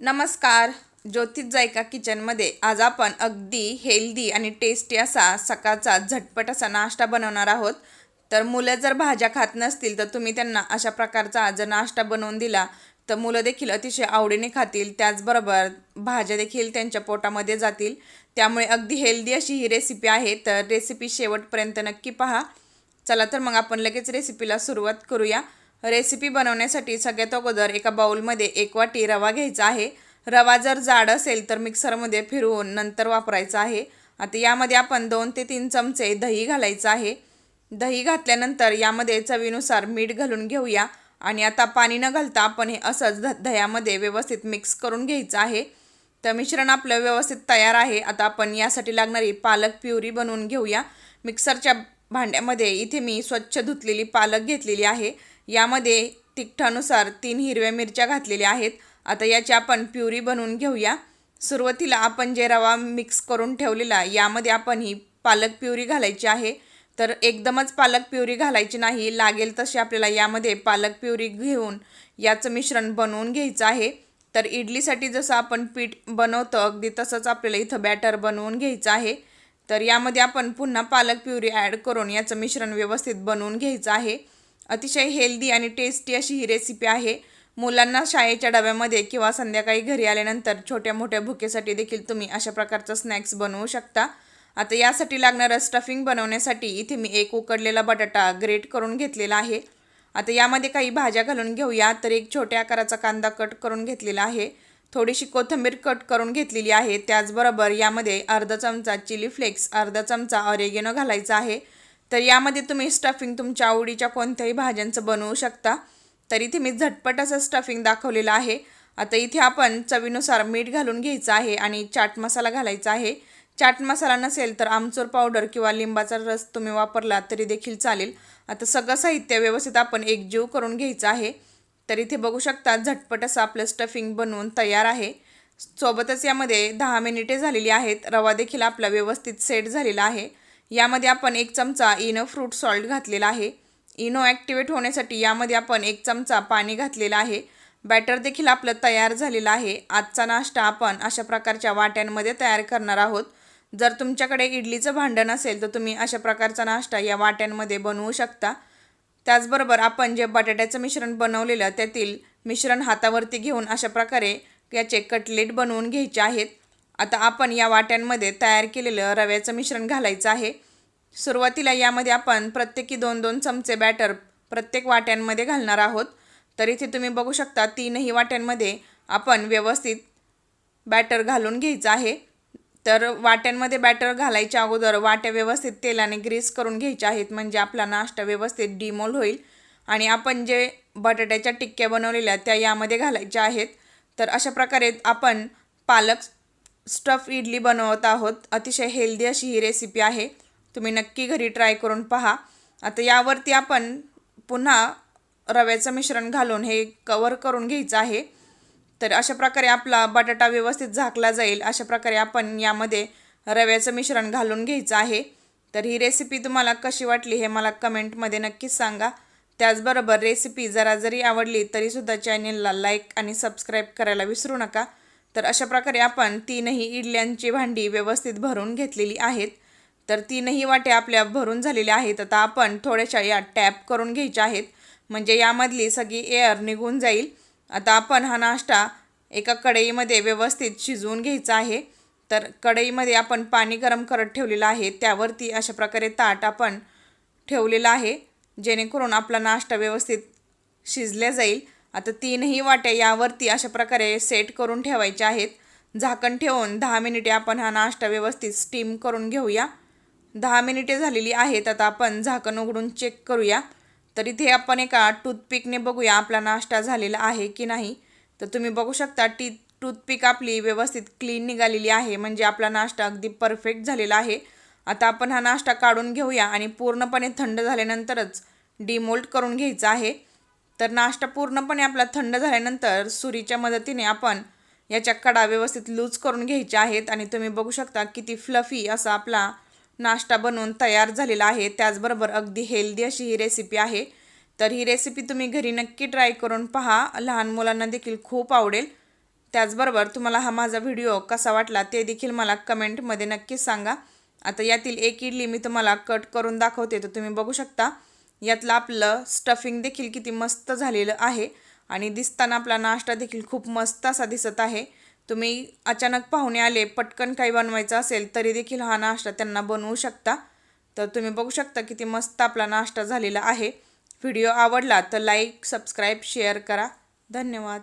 नमस्कार. ज्योतिष जायका किचनमध्ये आज आपण अगदी हेल्दी आणि टेस्टी असा सकाळचा झटपट असा नाश्ता बनवणार आहोत. तर मुलं जर भाज्या खात नसतील तर तुम्ही त्यांना अशा प्रकारचा जर नाश्ता बनवून दिला तर मुलं देखील अतिशय आवडीने खातील. त्याचबरोबर भाज्या देखील त्यांच्या पोटामध्ये जातील. त्यामुळे अगदी हेल्दी अशी ही रेसिपी आहे. तर रेसिपी शेवटपर्यंत नक्की पहा. चला तर मग आपण लगेच रेसिपीला सुरुवात करूया. रेसिपी बनवण्यासाठी सगळ्यात अगोदर एका बाउलमध्ये 1 वाटी रवा घ्यायचा आहे. रवा जर जाड असेल तर मिक्सरमध्ये फिरवून नंतर वापरायचा आहे. आता यामध्ये आपण 2 ते 3 चमचे दही घालायचं आहे. दही घातल्यानंतर यामध्ये चवीनुसार मीठ घालून घेऊया आणि आता पाणी न घालता आपण हे असंच दह्यामध्ये व्यवस्थित मिक्स करून घ्यायचं आहे. तर मिश्रण आपलं व्यवस्थित तयार आहे. आता आपण यासाठी लागणारी पालक प्युरी बनवून घेऊया. मिक्सरच्या भांड्यामध्ये इथे मी स्वच्छ धुतलेली पालक घेतलेली आहे. यामध्ये तिखटानुसार 3 हिरव्या मिरच्या घातलेल्या आहेत. आता याची आपण प्युरी बनवून घेऊया. सुरुवातीला आपण जे रवा मिक्स करून ठेवलेला यामध्ये आपण ही पालक प्युरी घालायची आहे. तर एकदमच पालक प्युरी घालायची नाही, लागेल तशी आपल्याला यामध्ये पालक प्युरी घेऊन याचं मिश्रण बनवून घ्यायचं आहे. तर इडलीसाठी जसं आपण पीठ बनवतो अगदी तसंच आपल्याला इथं बॅटर बनवून घ्यायचं आहे. तर यामध्ये आपण पुन्हा पालक प्युरी ॲड करून याचं मिश्रण व्यवस्थित बनवून घ्यायचं आहे. अतिशय हेल्दी आणि टेस्टी अशी ही रेसिपी आहे. मुलांना शाळेच्या डब्यामध्ये किंवा संध्याकाळी घरी आल्यानंतर छोट्या मोठ्या भुकेसाठी देखील तुम्ही अशा प्रकारचं स्नॅक्स बनवू शकता. आता यासाठी लागणारं स्टफिंग बनवण्यासाठी इथे मी एक उकडलेला बटाटा ग्रेट करून घेतलेला आहे. आता यामध्ये काही भाज्या घालून घेऊया. तर एक छोट्या आकाराचा कांदा कट करून घेतलेला आहे. थोडीशी कोथिंबीर कट करून घेतलेली आहे. त्याचबरोबर यामध्ये अर्धा चमचा चिली फ्लेक्स, अर्धा चमचा ऑरेगेनो घालायचा आहे. तर यामध्ये तुम्ही स्टफिंग तुमच्या आवडीच्या कोणत्याही भाज्यांचं बनवू शकता. तर इथे मी झटपट असं स्टफिंग दाखवलेलं आहे. आता इथे आपण चवीनुसार मीठ घालून घ्यायचं आहे आणि चाट मसाला घालायचा आहे. चाट मसाला नसेल तर आमचूर पावडर किंवा लिंबाचा रस तुम्ही वापरला तरी देखील चालेल. आता सगळं साहित्य व्यवस्थित आपण एकजीव करून घ्यायचं आहे. तर इथे बघू शकता झटपट असं आपलं स्टफिंग बनवून तयार आहे. सोबतच यामध्ये 10 मिनिटे झालेली आहेत. रवा देखील आपला व्यवस्थित सेट झालेला आहे. यामध्ये आपण 1 चमचा इनो फ्रूट सॉल्ट घातलेला आहे. इनो ॲक्टिवेट होण्यासाठी यामध्ये आपण 1 चमचा पाणी घातलेलं आहे. बॅटर देखील आपलं तयार झालेलं आहे. आजचा नाश्ता आपण अशा प्रकारच्या वाट्यांमध्ये तयार करणार आहोत. जर तुमच्याकडे इडलीचं भांडं नसेल तर तुम्ही अशा प्रकारचा नाश्ता या वाट्यांमध्ये बनवू शकता. त्याचबरोबर आपण जे बटाट्याचं मिश्रण बनवलेलं त्यातील मिश्रण हातावरती घेऊन अशा प्रकारे याचे कटलेट बनवून घ्यायचे आहेत. आता आपण या वाट्यांमध्ये तयार केलेलं रव्याचं मिश्रण घालायचं आहे. सुरुवातीला यामध्ये आपण प्रत्येकी 2-2 चमचे बॅटर प्रत्येक वाट्यांमध्ये घालणार आहोत. तर इथे तुम्ही बघू शकता 3ही वाट्यांमध्ये आपण व्यवस्थित बॅटर घालून घ्यायचं आहे. तर वाट्यांमध्ये बॅटर घालायच्या अगोदर वाट्या व्यवस्थित तेलाने ग्रीस करून घ्यायच्या आहेत, म्हणजे आपला नाश्ता व्यवस्थित डिमोल्ड होईल. आणि आपण जे बटाट्याच्या टिक्क्या बनवलेल्या त्या यामध्ये घालायच्या आहेत. तर अशा प्रकारे आपण पालक स्टफ इडली बनवत आहोत. अतिशय हेल्दी अशी ही रेसिपी आहे. तुम्ही नक्की घरी ट्राय करून पहा. आता यावरती आपण पुन्हा रव्याचं मिश्रण घालून हे कवर करून घ्यायचं आहे. तर अशा प्रकारे आपला बटाटा व्यवस्थित झाकला जाईल अशा प्रकारे आपण यामध्ये रव्याचं मिश्रण घालून घ्यायचं आहे. तर ही रेसिपी तुम्हाला कशी वाटली हे मला कमेंटमध्ये नक्कीच सांगा. त्याचबरोबर रेसिपी जरी आवडली तरीसुद्धा चॅनेलला लाईक आणि सबस्क्राईब करायला विसरू नका. तर अशा प्रकारे आपण 3ही इडल्यांची भांडी व्यवस्थित भरून घेतलेली आहेत. तर 3ही वाट्या आपल्या भरून झालेल्या आहेत. आता आपण थोड्याशा या टॅप करून घ्यायच्या आहेत, म्हणजे यामधली सगळी एअर निघून जाईल. आता आपण हा नाश्ता एका कढईमध्ये व्यवस्थित शिजवून घ्यायचा आहे. तर कढईमध्ये आपण पाणी गरम करत ठेवलेलं आहे. त्यावरती अशा प्रकारे ताट आपण ठेवलेलं आहे, जेणेकरून आपला नाश्ता व्यवस्थित शिजल्या जाईल. आता 3ही वाट्या यावरती अशा प्रकारे सेट करून ठेवायच्या आहेत. झाकण ठेवून 10 मिनिटे आपण हा नाश्ता व्यवस्थित स्टीम करून घेऊया. 10 मिनिटे झालेली आहेत. आता आपण झाकण उघडून चेक करूया. तर इथे आपण एका टूथपिकने बघूया आपला नाश्ता झालेला आहे की नाही. तर तुम्ही बघू शकता टूथपिक आपली व्यवस्थित क्लीन निघालेली आहे, म्हणजे आपला नाश्ता अगदी परफेक्ट झालेला आहे. आता आपण हा नाश्ता काढून घेऊया आणि पूर्णपणे थंड झाल्यानंतरच डिमोल्ड करून घ्यायचा आहे. तर नाश्ता पूर्णपणे आपला थंड झाल्यानंतर सुरीच्या मदतीने आपण याच्या कडा व्यवस्थित लूज करून घ्यायच्या आहेत. आणि तुम्ही बघू शकता किती फ्लफी असा आपला नाश्ता बनवून तयार झालेला आहे. त्याचबरोबर अगदी हेल्दी अशी ही रेसिपी आहे. तर ही रेसिपी तुम्ही घरी नक्की ट्राय करून पहा. लहान मुलांना देखील खूप आवडेल. त्याचबरोबर तुम्हाला हा माझा व्हिडिओ कसा वाटला ते देखील मला कमेंटमध्ये नक्कीच सांगा। आता यातील एक इडली मी तुम्हाला कट करून दाखवते, तर तुम्ही बघू शकता यातलं आपलं स्टफिंग देखील किती मस्त झालेलं आहे आणि दिसताना आपला नाश्ता देखील खूप मस्त असा दिसत आहे। तुम्ही अचानक पाहुणे आले, पटकन काही बनवायचं असेल तरी देखील हा नाश्ता त्यांना बनवू शकता। तर तुम्ही बघू शकता किती मस्त आपला नाश्ता झालेला आहे। व्हिडिओ आवडला तर लाईक, सबस्क्राईब, शेअर करा। धन्यवाद।